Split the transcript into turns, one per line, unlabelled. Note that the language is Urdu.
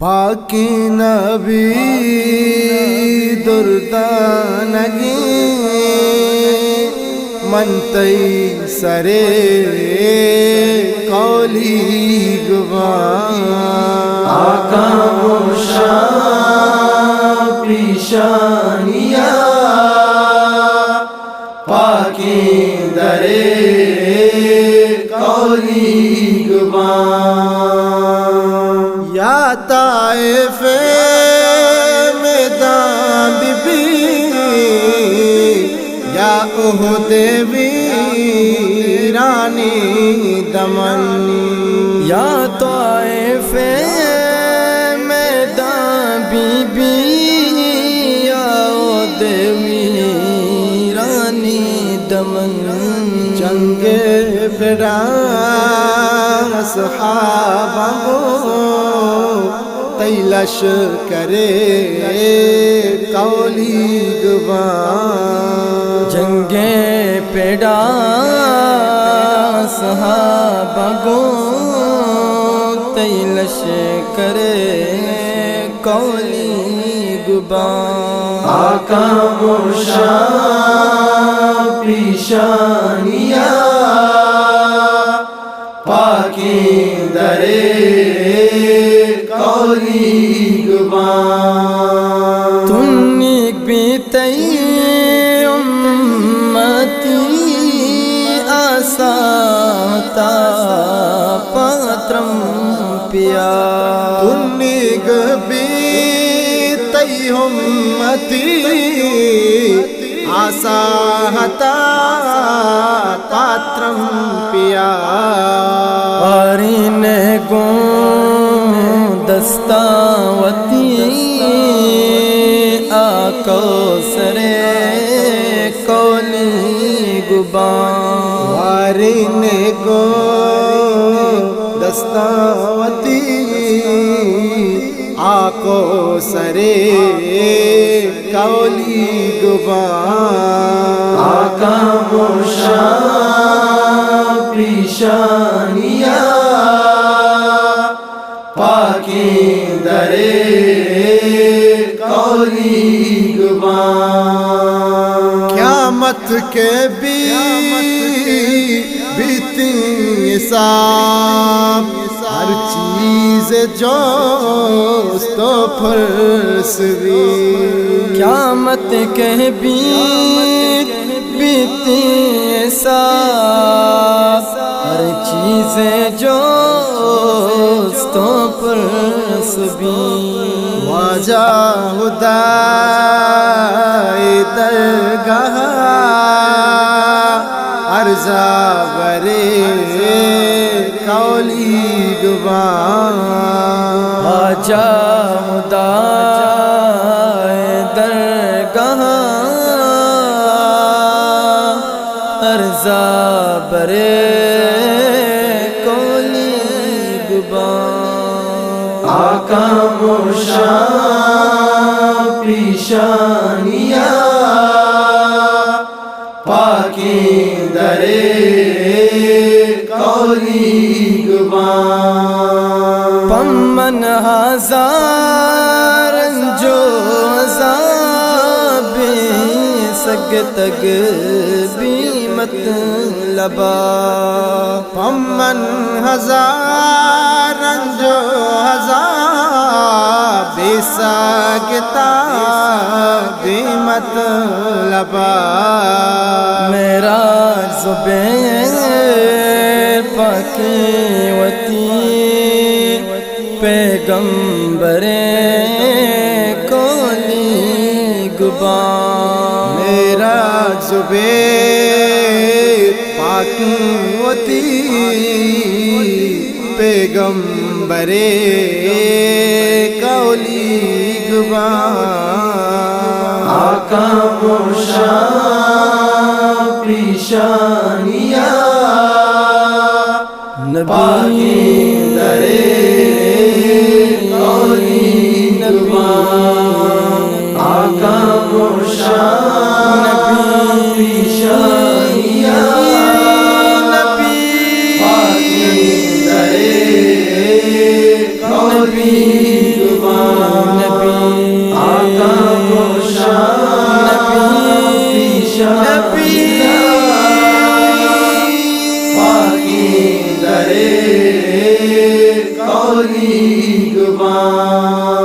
پاکی نبی دردانگی منتی سرے قولی گوان
آقا موشا پیشانیا پاکی درے قولی گوان
یا طائف میدان بی بی یا احد ویرانی دمن
یا طائف میدان بی بی یا احد ویرانی دمن
جنگ پیران صحابہ کو تیلش کرے قولی گوان
جنگ پیڑا صحابہ گو تیلش کرے قولی گبان آقا موشا پیشانیا پاکی درے قولی گبان تنیک بیتی امتی آساتا پاترم پیا
تنیک بیتی امتی آساتا پاترم پیا
وارین گو دستاوتی آکو سرے قولی گبان
وارین گو دستاوتی آکو سرے قولی گبان
آقا موشا پیشانیا پاکی درے قولی گبان
قیامت کے بیتی حساب ہر چیز جوست و پرسوی
قیامت کے بیتی حساب ہر چیز جوست و پرسوی
واجہ خدائے درگاہ عرضہ برے قولی گوان
واجہ خدائے درگاہ عرضہ برے قولی گبان آقا موشا پیشانیا پاکی درے قولی گبان پمن ہزار جو عذاب سگ تگ بیمت لبا
پمن ہزار جو ہزار بے ساگتا بے مطلبا
میرا زبیر پاکیوتی پیغمبر قولی گبان
میرا زبیر پاکیوتی پیغمبر قولی گوان
آقا موشا پیشانیا نبی درے قولی گبان آقا موشا نبی پیشانیا نبی درے قولی گبان اولی گبان